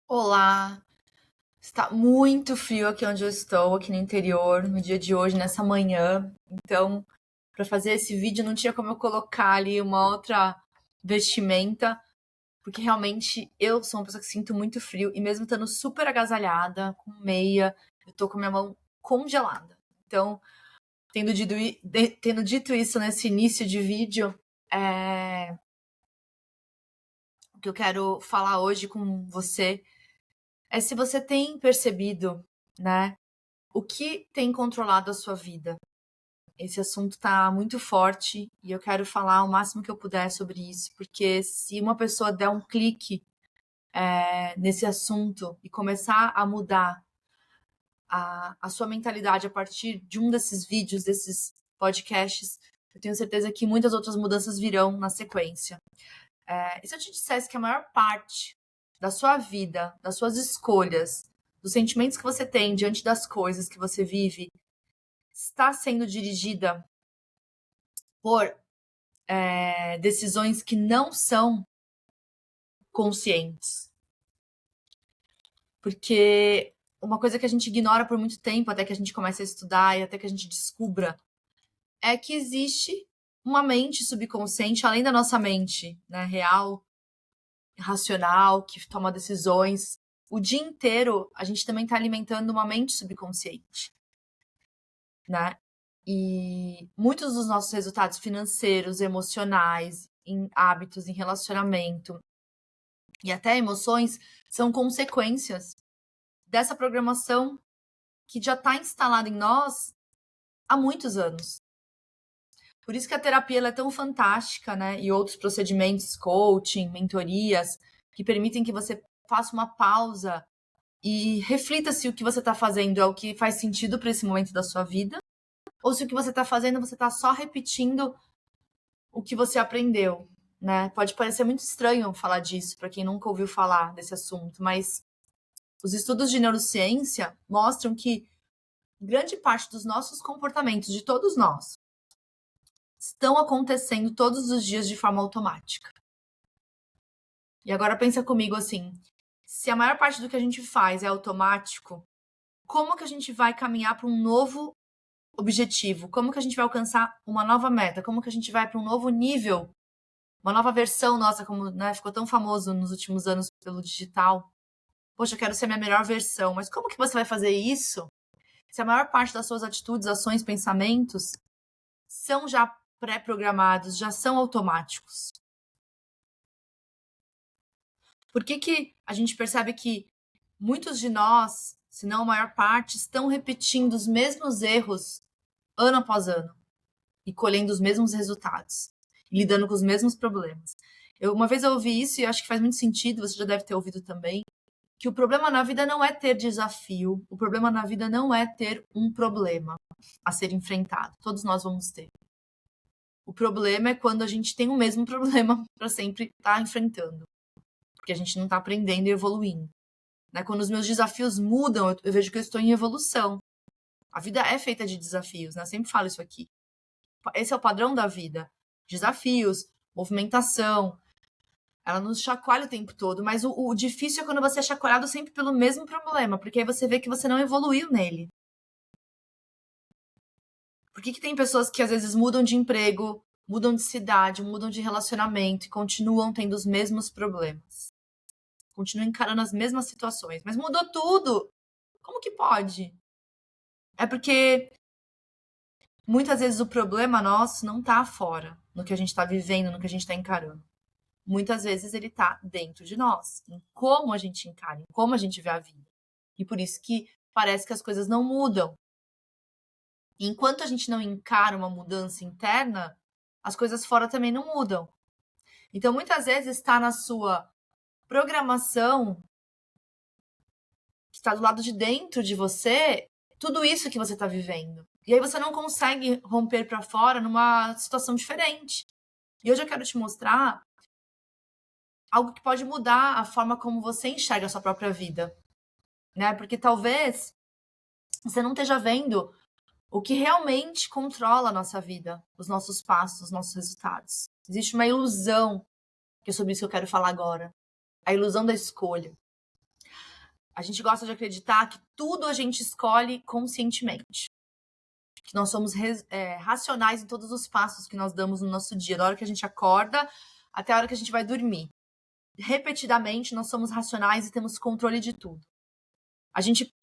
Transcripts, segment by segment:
Olá, está muito frio aqui onde eu estou, aqui no interior, no dia de hoje, nessa manhã. Então, para fazer esse vídeo, não tinha como eu colocar ali uma outra vestimenta, porque realmente eu sou uma pessoa que sinto muito frio e mesmo estando super agasalhada, com meia, eu tô com a minha mão congelada. Então, tendo dito isso nesse início de vídeo, o que eu quero falar hoje com você é se você tem percebido, né? O que tem controlado a sua vida? Esse assunto está muito forte e eu quero falar o máximo que eu puder sobre isso, porque se uma pessoa der um clique nesse assunto e começar a mudar a sua mentalidade a partir de um desses vídeos, desses podcasts, eu tenho certeza que muitas outras mudanças virão na sequência. E se eu te dissesse que a maior parte da sua vida, das suas escolhas, dos sentimentos que você tem diante das coisas que você vive, está sendo dirigida por decisões que não são conscientes. Porque uma coisa que a gente ignora por muito tempo, até que a gente comece a estudar e até que a gente descubra, é que existe uma mente subconsciente, além da nossa mente, né, real, racional, que toma decisões. O dia inteiro a gente também está alimentando uma mente subconsciente, né? E muitos dos nossos resultados financeiros, emocionais, em hábitos, em relacionamento e até emoções são consequências dessa programação que já está instalada em nós há muitos anos. Por isso que a terapia ela é tão fantástica, né? E outros procedimentos, coaching, mentorias, que permitem que você faça uma pausa e reflita se o que você está fazendo é o que faz sentido para esse momento da sua vida, ou se o que você está fazendo você está só repetindo o que você aprendeu, né? Pode parecer muito estranho falar disso para quem nunca ouviu falar desse assunto, mas os estudos de neurociência mostram que grande parte dos nossos comportamentos, de todos nós, estão acontecendo todos os dias de forma automática. E agora pensa comigo assim, se a maior parte do que a gente faz é automático, como que a gente vai caminhar para um novo objetivo? Como que a gente vai alcançar uma nova meta? Como que a gente vai para um novo nível? Uma nova versão nossa, como né, ficou tão famoso nos últimos anos pelo digital. Poxa, eu quero ser a minha melhor versão. Mas como que você vai fazer isso se a maior parte das suas atitudes, ações, pensamentos são já pré-programados, já são automáticos? Por que que a gente percebe que muitos de nós, se não a maior parte, estão repetindo os mesmos erros ano após ano e colhendo os mesmos resultados, e lidando com os mesmos problemas? Uma vez eu ouvi isso e acho que faz muito sentido, você já deve ter ouvido também, que o problema na vida não é ter desafio, o problema na vida não é ter um problema a ser enfrentado. Todos nós vamos ter. O problema é quando a gente tem o mesmo problema para sempre estar enfrentando, porque a gente não está aprendendo e evoluindo. Né? Quando os meus desafios mudam, eu vejo que eu estou em evolução. A vida é feita de desafios, né? Eu sempre falo isso aqui. Esse é o padrão da vida. Desafios, movimentação. Ela nos chacoalha o tempo todo, mas o difícil é quando você é chacoalhado sempre pelo mesmo problema, porque aí você vê que você não evoluiu nele. Por que que tem pessoas que às vezes mudam de emprego, mudam de cidade, mudam de relacionamento e continuam tendo os mesmos problemas? Continuam encarando as mesmas situações, mas mudou tudo. Como que pode? É porque muitas vezes o problema nosso não tá fora, no que a gente tá vivendo, no que a gente tá encarando. Muitas vezes ele tá dentro de nós, em como a gente encara, em como a gente vê a vida. E por isso que parece que as coisas não mudam. E enquanto a gente não encara uma mudança interna, as coisas fora também não mudam. Então, muitas vezes está na sua programação, que está do lado de dentro de você, tudo isso que você está vivendo. E aí você não consegue romper para fora numa situação diferente. E hoje eu quero te mostrar algo que pode mudar a forma como você enxerga a sua própria vida, né? Porque talvez você não esteja vendo o que realmente controla a nossa vida, os nossos passos, os nossos resultados. Existe uma ilusão, que é sobre isso que eu quero falar agora. A ilusão da escolha. A gente gosta de acreditar que tudo a gente escolhe conscientemente. Que nós somos racionais em todos os passos que nós damos no nosso dia, da hora que a gente acorda até a hora que a gente vai dormir. Repetidamente, nós somos racionais e temos controle de tudo. A gente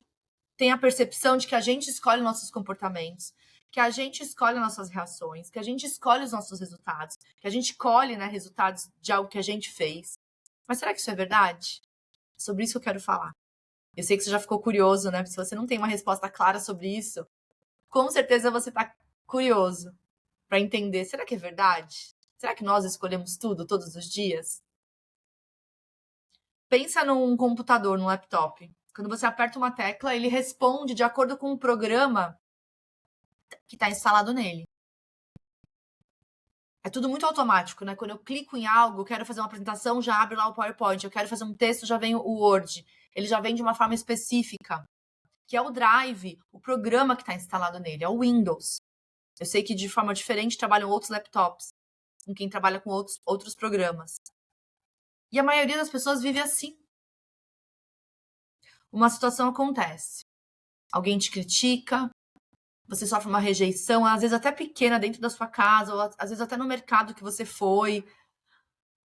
tem a percepção de que a gente escolhe nossos comportamentos, que a gente escolhe nossas reações, que a gente escolhe os nossos resultados, que a gente colhe, né, resultados de algo que a gente fez. Mas será que isso é verdade? Sobre isso que eu quero falar. Eu sei que você já ficou curioso, né? Se você não tem uma resposta clara sobre isso, com certeza você está curioso para entender. Será que é verdade? Será que nós escolhemos tudo todos os dias? Pensa num computador, num laptop. Quando você aperta uma tecla, ele responde de acordo com o programa que está instalado nele. É tudo muito automático, né? Quando eu clico em algo, quero fazer uma apresentação, já abre lá o PowerPoint. Eu quero fazer um texto, já vem o Word. Ele já vem de uma forma específica, que é o Drive, o programa que está instalado nele, é o Windows. Eu sei que de forma diferente trabalham outros laptops, com quem trabalha com outros programas. E a maioria das pessoas vive assim. Uma situação acontece. Alguém te critica, você sofre uma rejeição, às vezes até pequena dentro da sua casa, ou às vezes até no mercado que você foi.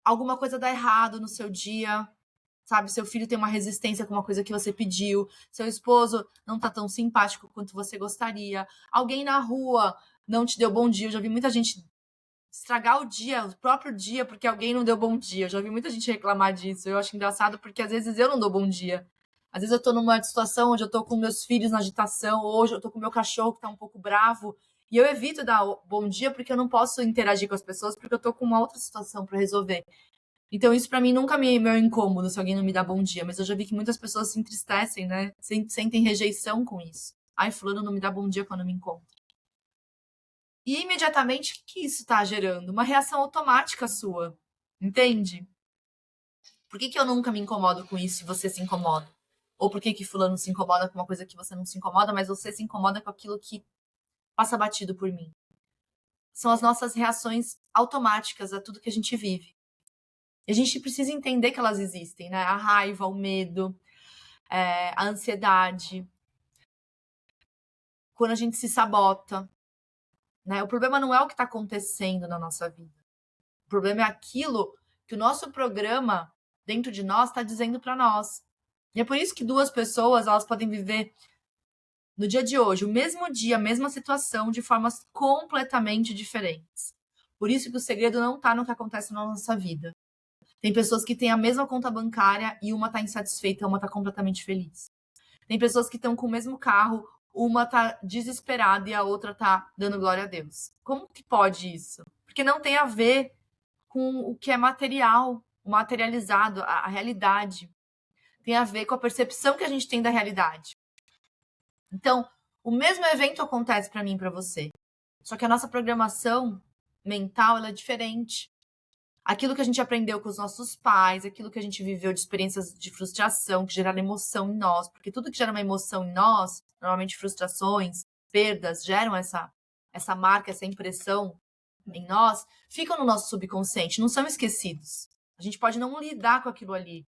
Alguma coisa dá errado no seu dia, sabe? Seu filho tem uma resistência com uma coisa que você pediu, seu esposo não tá tão simpático quanto você gostaria, alguém na rua não te deu bom dia. Eu já vi muita gente estragar o dia, o próprio dia, porque alguém não deu bom dia. Eu já vi muita gente reclamar disso. Eu acho engraçado porque às vezes eu não dou bom dia. Às vezes eu tô numa situação onde eu tô com meus filhos na agitação, ou hoje eu tô com meu cachorro que tá um pouco bravo, e eu evito dar bom dia porque eu não posso interagir com as pessoas porque eu tô com uma outra situação para resolver. Então isso pra mim nunca me é meu incômodo se alguém não me dá bom dia, mas eu já vi que muitas pessoas se entristecem, né? Sentem rejeição com isso. Ai, fulano não me dá bom dia quando me encontra. E imediatamente, o que isso está gerando? Uma reação automática sua. Entende? Por que eu nunca me incomodo com isso e você se incomoda? Ou por que fulano se incomoda com uma coisa que você não se incomoda, mas você se incomoda com aquilo que passa batido por mim? São as nossas reações automáticas a tudo que a gente vive. E a gente precisa entender que elas existem, né? A raiva, o medo, a ansiedade. Quando a gente se sabota, né? O problema não é o que está acontecendo na nossa vida. O problema é aquilo que o nosso programa dentro de nós está dizendo para nós. E é por isso que duas pessoas elas podem viver no dia de hoje o mesmo dia, a mesma situação, de formas completamente diferentes. Por isso que o segredo não está no que acontece na nossa vida. Tem pessoas que têm a mesma conta bancária e uma está insatisfeita, uma está completamente feliz. Tem pessoas que estão com o mesmo carro, uma está desesperada e a outra está dando glória a Deus. Como que pode isso? Porque não tem a ver com o que é material, o materializado, a realidade. Tem a ver com a percepção que a gente tem da realidade. Então, o mesmo evento acontece para mim e para você. Só que a nossa programação mental ela é diferente. Aquilo que a gente aprendeu com os nossos pais, aquilo que a gente viveu de experiências de frustração, que geraram emoção em nós, porque tudo que gera uma emoção em nós, normalmente frustrações, perdas, geram essa marca, essa impressão em nós, ficam no nosso subconsciente, não são esquecidos. A gente pode não lidar com aquilo ali,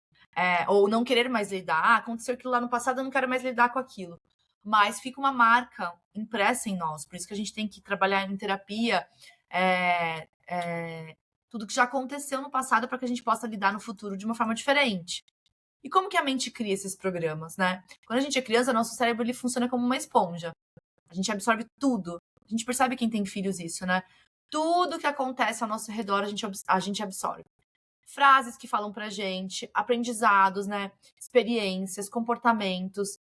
ou não querer mais lidar. Ah, aconteceu aquilo lá no passado, eu não quero mais lidar com aquilo. Mas fica uma marca impressa em nós, por isso que a gente tem que trabalhar em terapia, tudo que já aconteceu no passado para que a gente possa lidar no futuro de uma forma diferente. E como que a mente cria esses programas, né? Quando a gente é criança, nosso cérebro ele funciona como uma esponja. A gente absorve tudo. A gente percebe quem tem filhos isso, né? Tudo que acontece ao nosso redor, a gente absorve. Frases que falam pra gente, aprendizados, né? Experiências, comportamentos,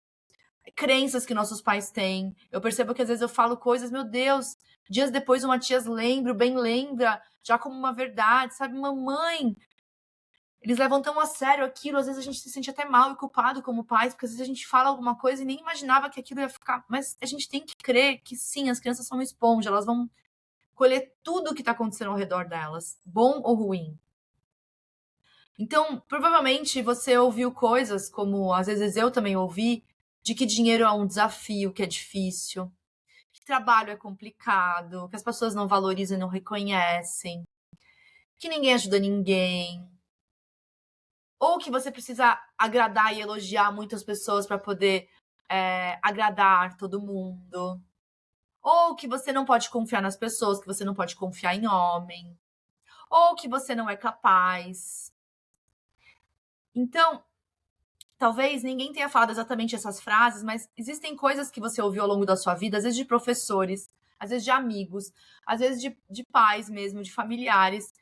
crenças que nossos pais têm. Eu percebo que às vezes eu falo coisas, meu Deus, dias depois uma tia bem lembra, já como uma verdade, sabe? Mamãe, eles levam tão a sério aquilo, às vezes a gente se sente até mal e culpado como pais, porque às vezes a gente fala alguma coisa e nem imaginava que aquilo ia ficar. Mas a gente tem que crer que sim, as crianças são uma esponja, elas vão colher tudo o que está acontecendo ao redor delas, bom ou ruim. Então, provavelmente você ouviu coisas como, às vezes eu também ouvi, de que dinheiro é um desafio, que é difícil, que trabalho é complicado, que as pessoas não valorizam e não reconhecem, que ninguém ajuda ninguém. Ou que você precisa agradar e elogiar muitas pessoas para poder agradar todo mundo. Ou que você não pode confiar nas pessoas, que você não pode confiar em homem. Ou que você não é capaz. Então, talvez ninguém tenha falado exatamente essas frases, mas existem coisas que você ouviu ao longo da sua vida, às vezes de professores, às vezes de amigos, às vezes de pais mesmo, de familiares,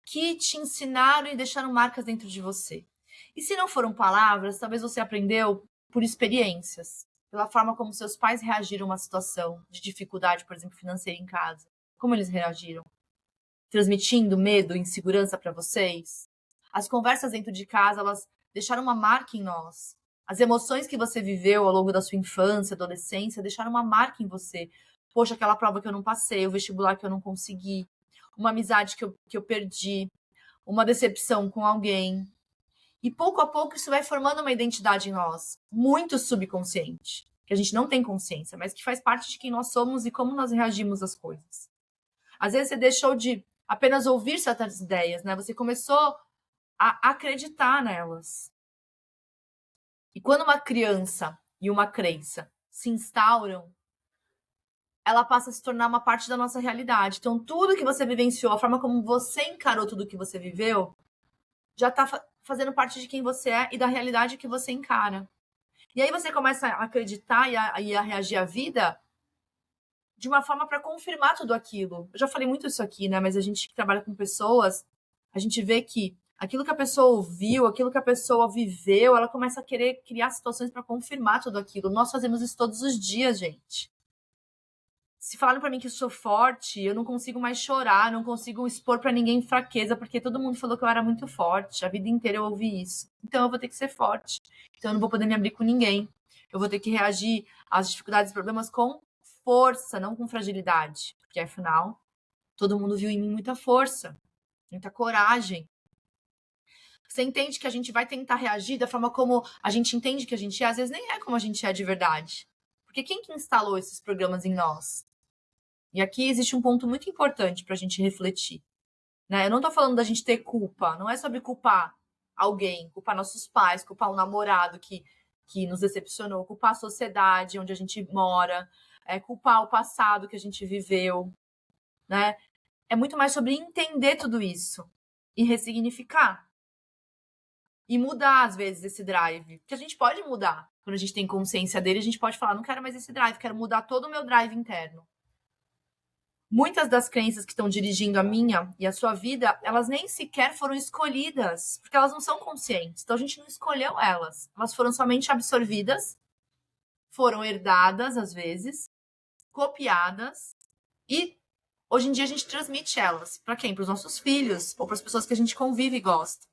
que te ensinaram e deixaram marcas dentro de você. E se não foram palavras, talvez você aprendeu por experiências, pela forma como seus pais reagiram a uma situação de dificuldade, por exemplo, financeira em casa. Como eles reagiram? Transmitindo medo, insegurança para vocês? As conversas dentro de casa, elas deixaram uma marca em nós. As emoções que você viveu ao longo da sua infância, adolescência, deixaram uma marca em você. Poxa, aquela prova que eu não passei, o vestibular que eu não consegui, uma amizade que eu perdi, uma decepção com alguém. E pouco a pouco isso vai formando uma identidade em nós, muito subconsciente, que a gente não tem consciência, mas que faz parte de quem nós somos e como nós reagimos às coisas. Às vezes você deixou de apenas ouvir certas ideias, né? Você começou a acreditar nelas. E quando uma criança e uma crença se instauram, ela passa a se tornar uma parte da nossa realidade. Então, tudo que você vivenciou, a forma como você encarou tudo que você viveu, já está fazendo parte de quem você é e da realidade que você encara. E aí você começa a acreditar e a reagir à vida de uma forma para confirmar tudo aquilo. Eu já falei muito isso aqui, né? Mas a gente que trabalha com pessoas, a gente vê que aquilo que a pessoa ouviu, aquilo que a pessoa viveu, ela começa a querer criar situações para confirmar tudo aquilo. Nós fazemos isso todos os dias, gente. Se falaram para mim que eu sou forte, eu não consigo mais chorar, não consigo expor para ninguém fraqueza, porque todo mundo falou que eu era muito forte. A vida inteira eu ouvi isso. Então eu vou ter que ser forte. Então eu não vou poder me abrir com ninguém. Eu vou ter que reagir às dificuldades e problemas com força, não com fragilidade. Porque afinal, todo mundo viu em mim muita força, muita coragem. Você entende que a gente vai tentar reagir da forma como a gente entende que a gente é, às vezes nem é como a gente é de verdade. Porque quem que instalou esses programas em nós? E aqui existe um ponto muito importante para a gente refletir. Né? Eu não estou falando da gente ter culpa, não é sobre culpar alguém, culpar nossos pais, culpar um namorado que nos decepcionou, culpar a sociedade onde a gente mora, culpar o passado que a gente viveu. Né? É muito mais sobre entender tudo isso e ressignificar. E mudar, às vezes, esse drive. Porque a gente pode mudar. Quando a gente tem consciência dele, a gente pode falar, não quero mais esse drive, quero mudar todo o meu drive interno. Muitas das crenças que estão dirigindo a minha e a sua vida, elas nem sequer foram escolhidas, porque elas não são conscientes. Então a gente não escolheu elas. Elas foram somente absorvidas, foram herdadas às vezes, copiadas e hoje em dia a gente transmite elas para quem? Para os nossos filhos ou para as pessoas que a gente convive e gosta.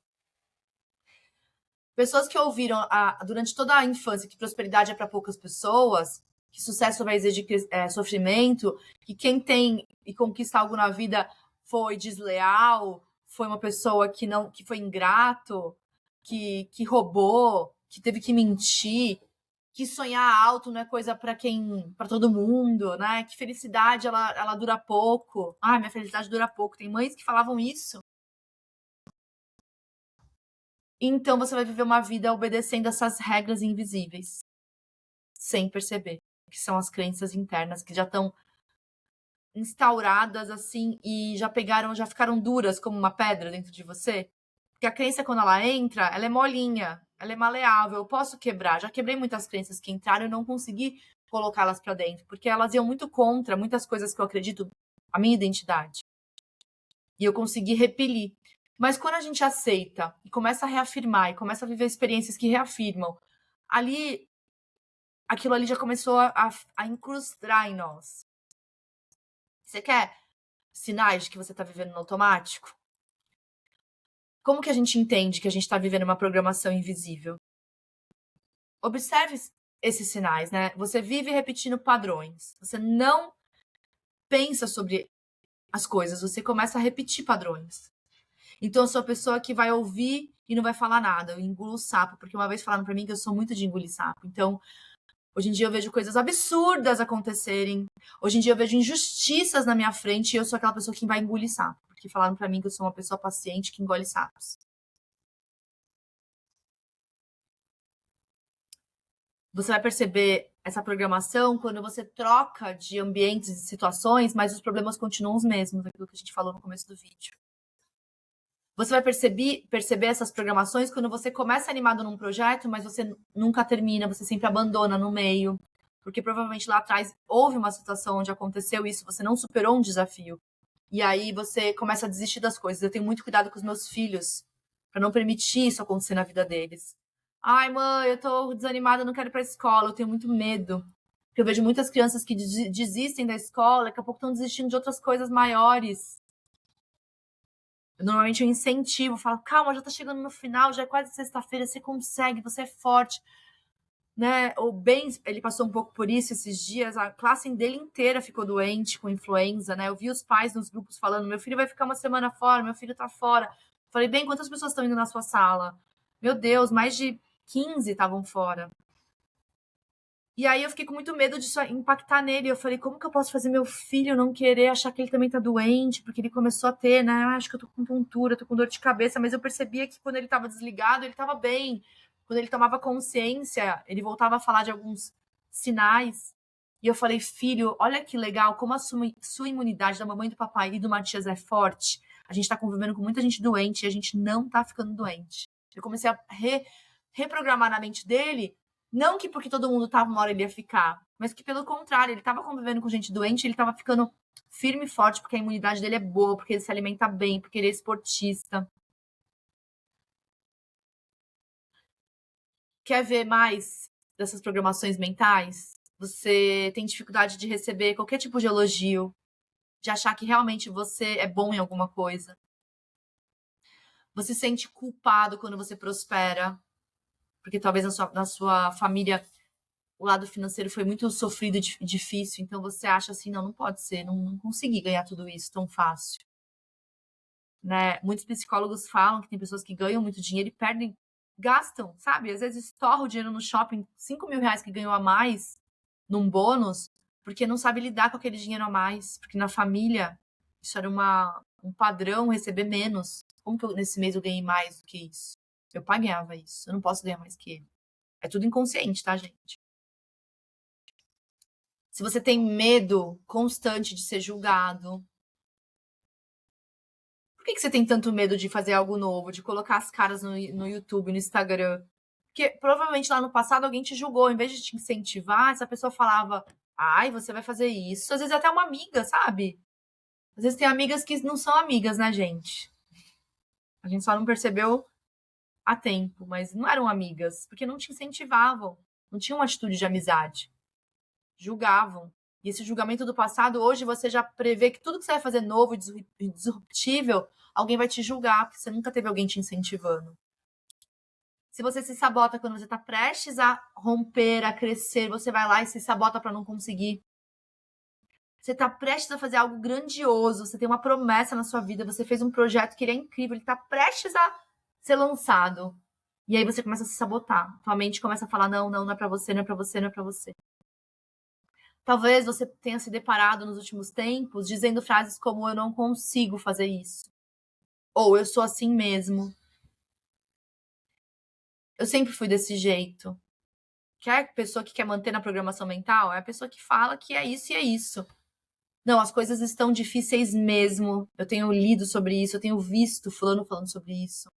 Pessoas que ouviram durante toda a infância que prosperidade é para poucas pessoas, que sucesso vai exigir sofrimento, que quem tem e conquista algo na vida foi desleal, foi uma pessoa que foi ingrato, que roubou, que teve que mentir, que sonhar alto não é coisa para todo mundo, né? Que felicidade ela dura pouco. Ah, minha felicidade dura pouco. Tem mães que falavam isso. Então você vai viver uma vida obedecendo essas regras invisíveis, sem perceber, que são as crenças internas que já estão instauradas assim e já ficaram duras como uma pedra dentro de você. Porque a crença, quando ela entra, ela é molinha, ela é maleável, eu posso quebrar. Já quebrei muitas crenças que entraram e não consegui colocá-las para dentro, porque elas iam muito contra muitas coisas que eu acredito, a minha identidade. E eu consegui repelir. Mas quando a gente aceita e começa a reafirmar e começa a viver experiências que reafirmam, aquilo ali já começou a incrustar em nós. Você quer sinais de que você está vivendo no automático? Como que a gente entende que a gente está vivendo uma programação invisível? Observe esses sinais, né? Você vive repetindo padrões. Você não pensa sobre as coisas, você começa a repetir padrões. Então, eu sou a pessoa que vai ouvir e não vai falar nada. Eu engulo o sapo, porque uma vez falaram pra mim que eu sou muito de engolir sapo. Então, hoje em dia eu vejo coisas absurdas acontecerem. Hoje em dia eu vejo injustiças na minha frente e eu sou aquela pessoa que vai engolir sapo. Porque falaram pra mim que eu sou uma pessoa paciente que engole sapos. Você vai perceber essa programação quando você troca de ambientes e situações, mas os problemas continuam os mesmos, aquilo que a gente falou no começo do vídeo. Você vai perceber essas programações quando você começa animado num projeto, mas você nunca termina, você sempre abandona no meio. Porque provavelmente lá atrás houve uma situação onde aconteceu isso, você não superou um desafio. E aí você começa a desistir das coisas. Eu tenho muito cuidado com os meus filhos, para não permitir isso acontecer na vida deles. Ai, mãe, eu tô desanimada, não quero ir pra escola, eu tenho muito medo. Porque eu vejo muitas crianças que desistem da escola, daqui a pouco estão desistindo de outras coisas maiores. Normalmente eu incentivo, falo, calma, já tá chegando no final, já é quase sexta-feira, você consegue, você é forte. Né? O Ben, ele passou um pouco por isso esses dias, a classe dele inteira ficou doente com influenza, né? Eu vi os pais nos grupos falando, meu filho vai ficar uma semana fora, meu filho tá fora. Falei, bem, quantas pessoas estão indo na sua sala? Meu Deus, mais de 15 estavam fora. E aí eu fiquei com muito medo disso impactar nele. Eu falei, como que eu posso fazer meu filho não querer achar que ele também tá doente? Porque ele começou a ter, né? Ah, acho que eu tô com tontura, tô com dor de cabeça. Mas eu percebia que quando ele tava desligado, ele tava bem. Quando ele tomava consciência, ele voltava a falar de alguns sinais. E eu falei, filho, olha que legal, como a sua imunidade da mamãe e do papai e do Matias é forte. A gente tá convivendo com muita gente doente e a gente não tá ficando doente. Eu comecei a reprogramar na mente dele. Não que porque todo mundo tava uma hora ele ia ficar, mas que pelo contrário, ele tava convivendo com gente doente, ele tava ficando firme e forte porque a imunidade dele é boa, porque ele se alimenta bem, porque ele é esportista. Quer ver mais dessas programações mentais? Você tem dificuldade de receber qualquer tipo de elogio, de achar que realmente você é bom em alguma coisa. Você se sente culpado quando você prospera, porque talvez na sua família o lado financeiro foi muito sofrido e difícil, então você acha assim, não pode ser, não consegui ganhar tudo isso tão fácil. Né? Muitos psicólogos falam que tem pessoas que ganham muito dinheiro e perdem, gastam, sabe? Às vezes estorra o dinheiro no shopping, 5 mil reais que ganhou a mais num bônus, porque não sabe lidar com aquele dinheiro a mais, porque na família isso era um padrão receber menos. Como que nesse mês eu ganhei mais do que isso? Meu pai ganhava isso, eu não posso ganhar mais que ele. É tudo inconsciente, tá, gente? Se você tem medo constante de ser julgado, por que você tem tanto medo de fazer algo novo, de colocar as caras no YouTube, no Instagram? Porque provavelmente lá no passado alguém te julgou, em vez de te incentivar, essa pessoa falava, ai, você vai fazer isso. Às vezes até uma amiga, sabe? Às vezes tem amigas que não são amigas, né, gente? A gente só não percebeu a tempo, mas não eram amigas, porque não te incentivavam, não tinham uma atitude de amizade. Julgavam. E esse julgamento do passado, hoje você já prevê que tudo que você vai fazer novo e disruptível, alguém vai te julgar, porque você nunca teve alguém te incentivando. Se você se sabota quando você está prestes a romper, a crescer, você vai lá e se sabota para não conseguir. Você está prestes a fazer algo grandioso, você tem uma promessa na sua vida, você fez um projeto que ele é incrível, ele está prestes a ser lançado. E aí você começa a se sabotar. Tua mente começa a falar: não, não, não é para você, não é para você, não é para você. Talvez você tenha se deparado nos últimos tempos dizendo frases como eu não consigo fazer isso. Ou eu sou assim mesmo. Eu sempre fui desse jeito. Quer pessoa que quer manter na programação mental? É a pessoa que fala que é isso e é isso. Não, as coisas estão difíceis mesmo. Eu tenho lido sobre isso, eu tenho visto fulano falando sobre isso.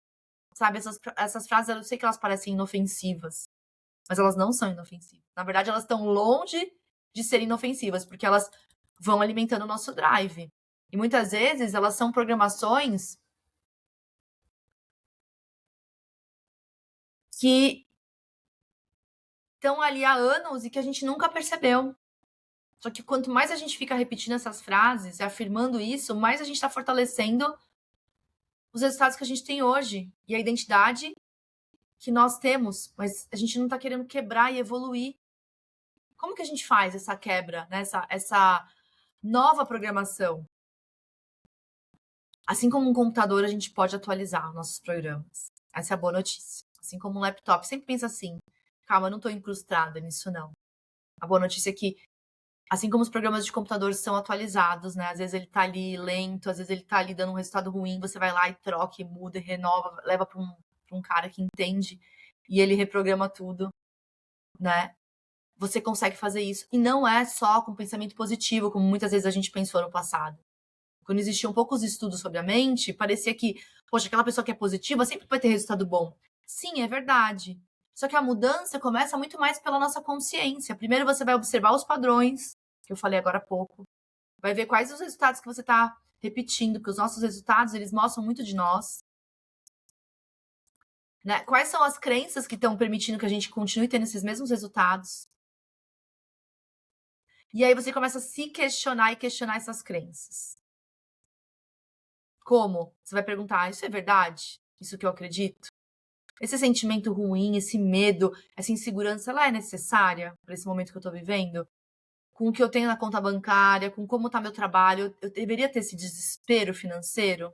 Sabe, essas frases, eu sei que elas parecem inofensivas, mas elas não são inofensivas. Na verdade, elas estão longe de serem inofensivas, porque elas vão alimentando o nosso drive. E muitas vezes elas são programações que estão ali há anos e que a gente nunca percebeu. Só que quanto mais a gente fica repetindo essas frases e afirmando isso, mais a gente está fortalecendo os resultados que a gente tem hoje e a identidade que nós temos, mas a gente não está querendo quebrar e evoluir. Como que a gente faz essa quebra, né? essa nova programação? Assim como um computador, a gente pode atualizar nossos programas. Essa é a boa notícia. Assim como um laptop. Sempre pensa assim, calma, eu não estou incrustada nisso, não. A boa notícia é que, assim como os programas de computador são atualizados, né? Às vezes ele tá ali lento, às vezes ele tá ali dando um resultado ruim, você vai lá e troca, e muda, e renova, leva para um cara que entende, e ele reprograma tudo, né? você consegue fazer isso. E não é só com pensamento positivo, como muitas vezes a gente pensou no passado. Quando existiam poucos estudos sobre a mente, parecia que, poxa, aquela pessoa que é positiva sempre vai ter resultado bom. Sim, é verdade. Só que a mudança começa muito mais pela nossa consciência. Primeiro você vai observar os padrões, que eu falei agora há pouco. Vai ver quais os resultados que você está repetindo, porque os nossos resultados, eles mostram muito de nós. Né? Quais são as crenças que estão permitindo que a gente continue tendo esses mesmos resultados? E aí você começa a se questionar e questionar essas crenças. Como? Você vai perguntar, isso é verdade? Isso que eu acredito? Esse sentimento ruim, esse medo, essa insegurança, ela é necessária para esse momento que eu estou vivendo? Com o que eu tenho na conta bancária, com como está meu trabalho, eu deveria ter esse desespero financeiro?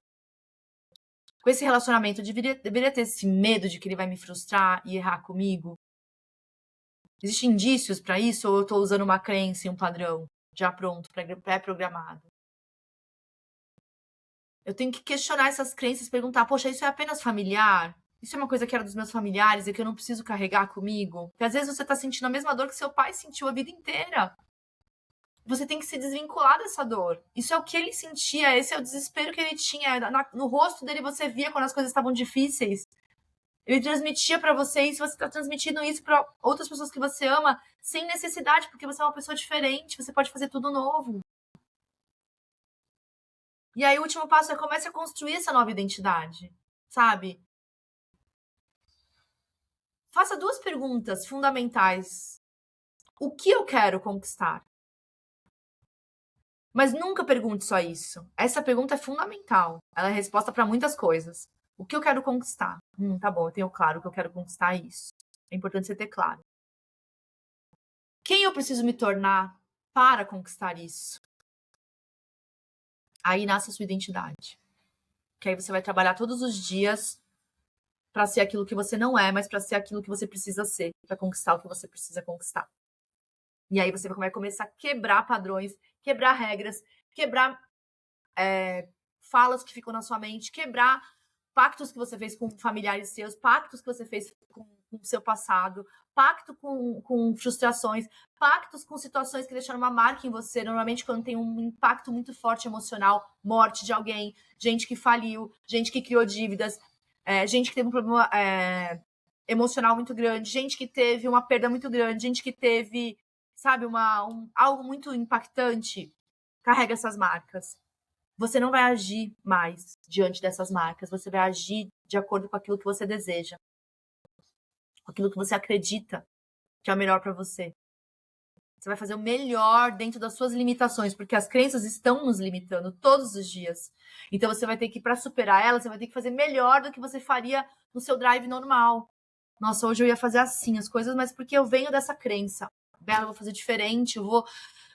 Com esse relacionamento, eu deveria ter esse medo de que ele vai me frustrar e errar comigo? Existem indícios para isso ou eu estou usando uma crença e um padrão já pronto, pré-programado? Eu tenho que questionar essas crenças, perguntar, poxa, isso é apenas familiar? Isso é uma coisa que era dos meus familiares e que eu não preciso carregar comigo? Porque às vezes você está sentindo a mesma dor que seu pai sentiu a vida inteira. Você tem que se desvincular dessa dor. Isso é o que ele sentia, esse é o desespero que ele tinha. No rosto dele você via quando as coisas estavam difíceis. Ele transmitia para você isso, você está transmitindo isso para outras pessoas que você ama sem necessidade, porque você é uma pessoa diferente, você pode fazer tudo novo. E aí o último passo é comece a construir essa nova identidade, sabe? Faça 2 perguntas fundamentais. O que eu quero conquistar? Mas nunca pergunte só isso. Essa pergunta é fundamental. Ela é resposta para muitas coisas. O que eu quero conquistar? Tá bom, eu tenho claro que eu quero conquistar isso. É importante você ter claro. Quem eu preciso me tornar para conquistar isso? Aí nasce a sua identidade. Que aí você vai trabalhar todos os dias para ser aquilo que você não é, mas para ser aquilo que você precisa ser, para conquistar o que você precisa conquistar. E aí você vai começar a quebrar padrões, quebrar regras, quebrar falas que ficam na sua mente, quebrar pactos que você fez com familiares seus, pactos que você fez com o seu passado, pacto com frustrações, pactos com situações que deixaram uma marca em você, normalmente quando tem um impacto muito forte emocional, morte de alguém, gente que faliu, gente que criou dívidas, gente que teve um problema emocional muito grande, gente que teve uma perda muito grande, gente que teve, sabe, algo muito impactante, carrega essas marcas. Você não vai agir mais diante dessas marcas, você vai agir de acordo com aquilo que você deseja, com aquilo que você acredita que é o melhor para você. Você vai fazer o melhor dentro das suas limitações, porque as crenças estão nos limitando todos os dias. Então você vai ter que, para superar elas, você vai ter que fazer melhor do que você faria no seu drive normal. Nossa, hoje eu ia fazer assim as coisas, mas porque eu venho dessa crença. Bela, eu vou fazer diferente, eu vou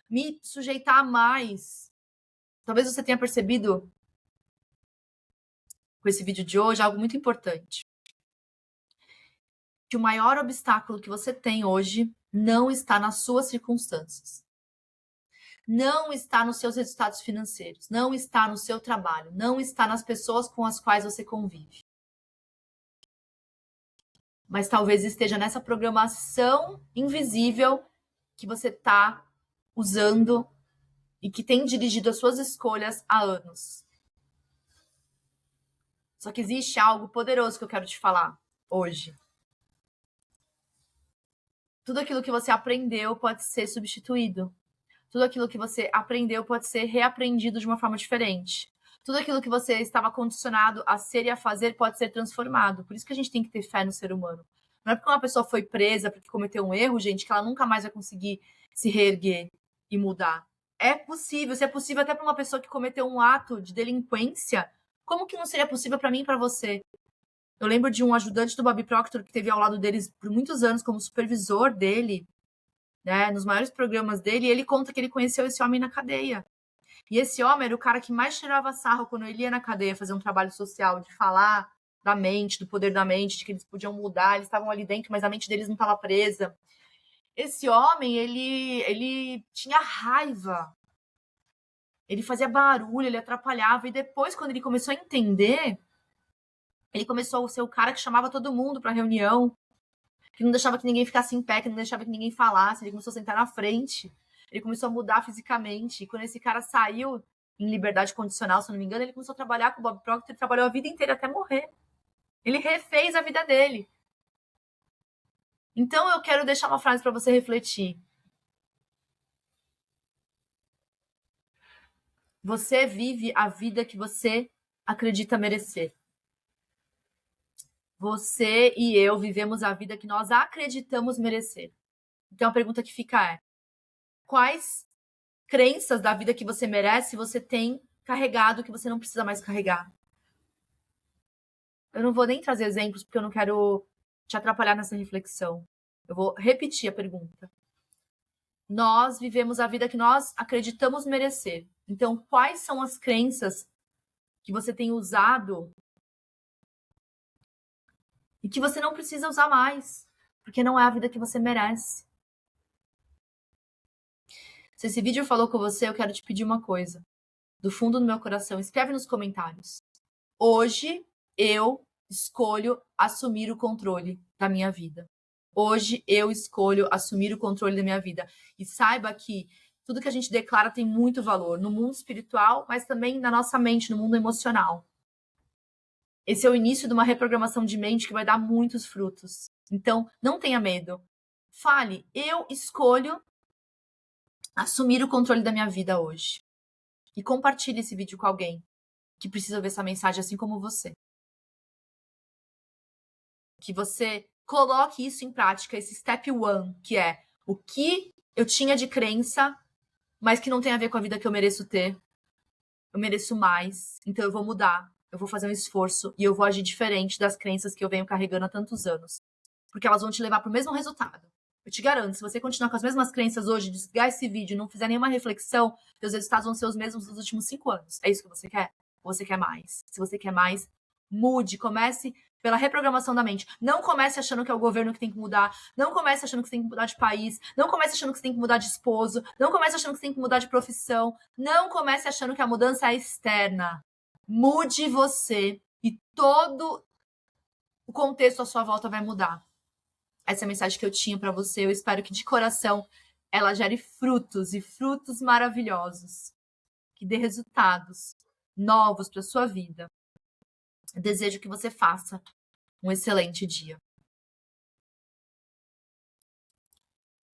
me sujeitar mais. Talvez você tenha percebido com esse vídeo de hoje algo muito importante. Que o maior obstáculo que você tem hoje não está nas suas circunstâncias. Não está nos seus resultados financeiros, não está no seu trabalho, não está nas pessoas com as quais você convive. Mas talvez esteja nessa programação invisível que você está usando e que tem dirigido as suas escolhas há anos. Só que existe algo poderoso que eu quero te falar hoje. Tudo aquilo que você aprendeu pode ser substituído. Tudo aquilo que você aprendeu pode ser reaprendido de uma forma diferente. Tudo aquilo que você estava condicionado a ser e a fazer pode ser transformado. Por isso que a gente tem que ter fé no ser humano. Não é porque uma pessoa foi presa porque cometeu um erro, gente, que ela nunca mais vai conseguir se reerguer e mudar. É possível. Se é possível até para uma pessoa que cometeu um ato de delinquência, como que não seria possível para mim e para você? Eu lembro de um ajudante do Bobby Proctor que teve ao lado deles por muitos anos como supervisor dele, né, nos maiores programas dele, e ele conta que ele conheceu esse homem na cadeia. E esse homem era o cara que mais tirava sarro quando ele ia na cadeia fazer um trabalho social, de falar da mente, do poder da mente, de que eles podiam mudar, eles estavam ali dentro, mas a mente deles não estava presa. Esse homem, ele tinha raiva, ele fazia barulho, ele atrapalhava, e depois, quando ele começou a entender, ele começou a ser o cara que chamava todo mundo para reunião, que não deixava que ninguém ficasse em pé, que não deixava que ninguém falasse. Ele começou a sentar na frente. Ele começou a mudar fisicamente. E quando esse cara saiu em liberdade condicional, se eu não me engano, ele começou a trabalhar com o Bob Proctor, ele trabalhou a vida inteira até morrer. Ele refez a vida dele. Então eu quero deixar uma frase para você refletir. Você vive a vida que você acredita merecer. Você e eu vivemos a vida que nós acreditamos merecer. Então a pergunta que fica é: quais crenças da vida que você merece você tem carregado que você não precisa mais carregar? Eu não vou nem trazer exemplos porque eu não quero te atrapalhar nessa reflexão. Eu vou repetir a pergunta. Nós vivemos a vida que nós acreditamos merecer. Então, quais são as crenças que você tem usado e que você não precisa usar mais, porque não é a vida que você merece? Se esse vídeo falou com você, eu quero te pedir uma coisa. Do fundo do meu coração, escreve nos comentários. Hoje eu escolho assumir o controle da minha vida. Hoje eu escolho assumir o controle da minha vida. E saiba que tudo que a gente declara tem muito valor no mundo espiritual, mas também na nossa mente, no mundo emocional. Esse é o início de uma reprogramação de mente que vai dar muitos frutos. Então, não tenha medo. Fale, eu escolho assumir o controle da minha vida hoje. E compartilhe esse vídeo com alguém que precisa ver essa mensagem assim como você. Que você coloque isso em prática, esse step one, que é o que eu tinha de crença, mas que não tem a ver com a vida que eu mereço ter. Eu mereço mais, então eu vou mudar, eu vou fazer um esforço e eu vou agir diferente das crenças que eu venho carregando há tantos anos. Porque elas vão te levar para o mesmo resultado. Eu te garanto, se você continuar com as mesmas crenças hoje, desligar esse vídeo e não fizer nenhuma reflexão, seus resultados vão ser os mesmos dos últimos 5 anos. É isso que você quer? Ou você quer mais? Se você quer mais, mude, comece pela reprogramação da mente. Não comece achando que é o governo que tem que mudar. Não comece achando que você tem que mudar de país. Não comece achando que você tem que mudar de esposo. Não comece achando que você tem que mudar de profissão. Não comece achando que a mudança é externa. Mude você e todo o contexto à sua volta vai mudar. Essa é a mensagem que eu tinha para você. Eu espero que de coração ela gere frutos e frutos maravilhosos. Que dê resultados novos para sua vida. Eu desejo que você faça um excelente dia.